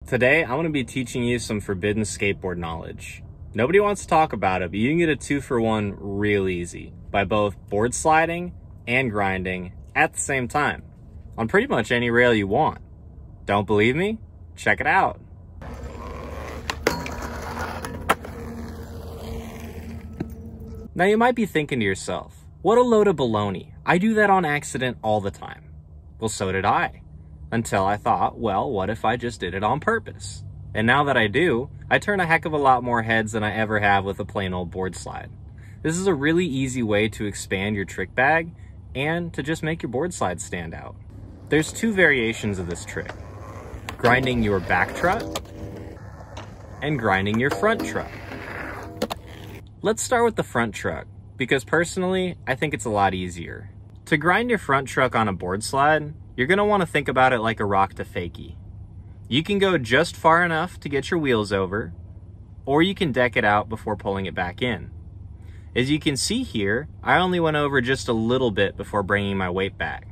Today, I'm going to be teaching you some forbidden skateboard knowledge. Nobody wants to talk about it, but you can get a 2-for-1 real easy by both board sliding and grinding at the same time on pretty much any rail you want. Don't believe me? Check it out. Now you might be thinking to yourself, what a load of baloney. I do that on accident all the time. Well, so did I. Until I thought, well, what if I just did it on purpose? And now that I do, I turn a heck of a lot more heads than I ever have with a plain old board slide. This is a really easy way to expand your trick bag and to just make your board slide stand out. There's 2 variations of this trick: grinding your back truck and grinding your front truck. Let's start with the front truck, because personally, I think it's a lot easier. To grind your front truck on a board slide, you're going to want to think about it like a rock to fakie. You can go just far enough to get your wheels over, or you can deck it out before pulling it back in. As you can see here, I only went over just a little bit before bringing my weight back.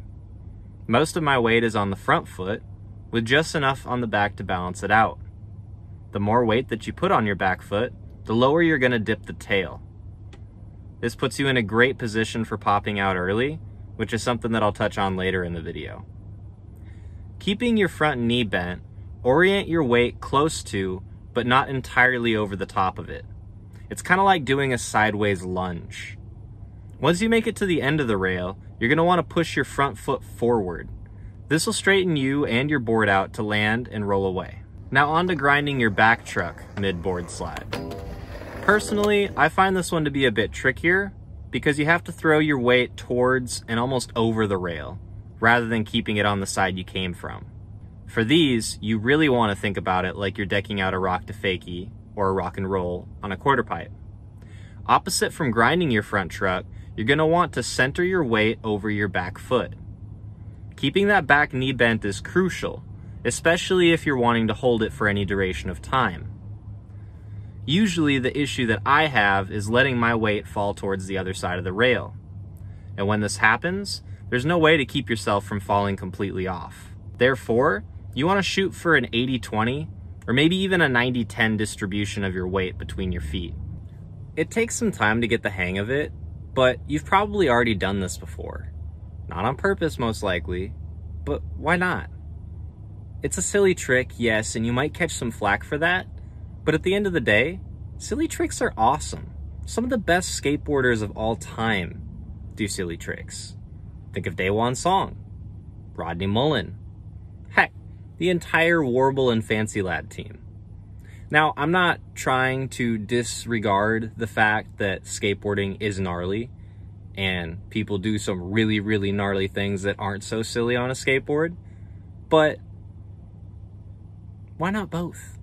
Most of my weight is on the front foot, with just enough on the back to balance it out. The more weight that you put on your back foot, the lower you're going to dip the tail. This puts you in a great position for popping out early, which is something that I'll touch on later in the video. Keeping your front knee bent, orient your weight close to, but not entirely over the top of it. It's kind of like doing a sideways lunge. Once you make it to the end of the rail, you're going to want to push your front foot forward. This will straighten you and your board out to land and roll away. Now on to grinding your back truck mid-board slide. Personally, I find this one to be a bit trickier because you have to throw your weight towards and almost over the rail, rather than keeping it on the side you came from. For these, you really want to think about it like you're decking out a rock to fakie or a rock and roll on a quarter pipe. Opposite from grinding your front truck, you're going to want to center your weight over your back foot. Keeping that back knee bent is crucial, especially if you're wanting to hold it for any duration of time. Usually the issue that I have is letting my weight fall towards the other side of the rail. And when this happens, there's no way to keep yourself from falling completely off. Therefore, you want to shoot for an 80-20 or maybe even a 90-10 distribution of your weight between your feet. It takes some time to get the hang of it, but you've probably already done this before. Not on purpose, most likely, but why not? It's a silly trick, yes, and you might catch some flack for that, but at the end of the day, silly tricks are awesome. Some of the best skateboarders of all time do silly tricks. Think of Daewon Song, Rodney Mullen, heck, the entire Warble and Fancy Lad team. Now, I'm not trying to disregard the fact that skateboarding is gnarly and people do some really, really gnarly things that aren't so silly on a skateboard, but why not both?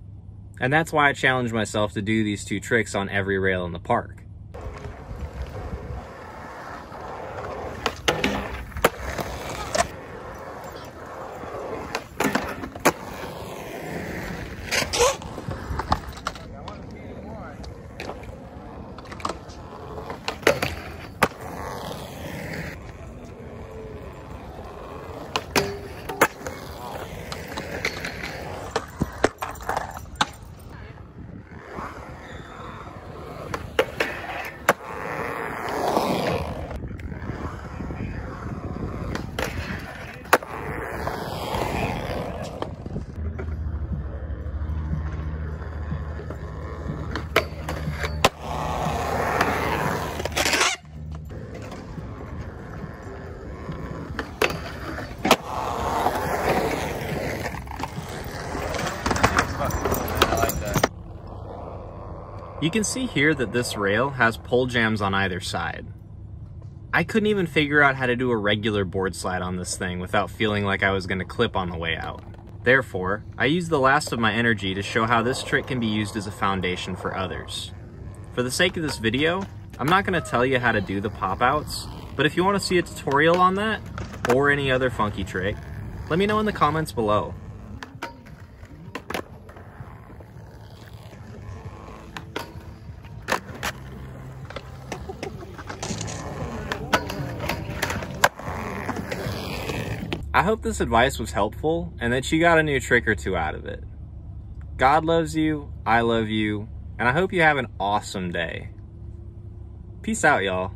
And that's why I challenge myself to do these 2 tricks on every rail in the park. You can see here that this rail has pole jams on either side. I couldn't even figure out how to do a regular board slide on this thing without feeling like I was going to clip on the way out. Therefore, I used the last of my energy to show how this trick can be used as a foundation for others. For the sake of this video, I'm not going to tell you how to do the pop-outs, but if you want to see a tutorial on that, or any other funky trick, let me know in the comments below. I hope this advice was helpful and that you got a new trick or 2 out of it. God loves you, I love you, and I hope you have an awesome day. Peace out, y'all.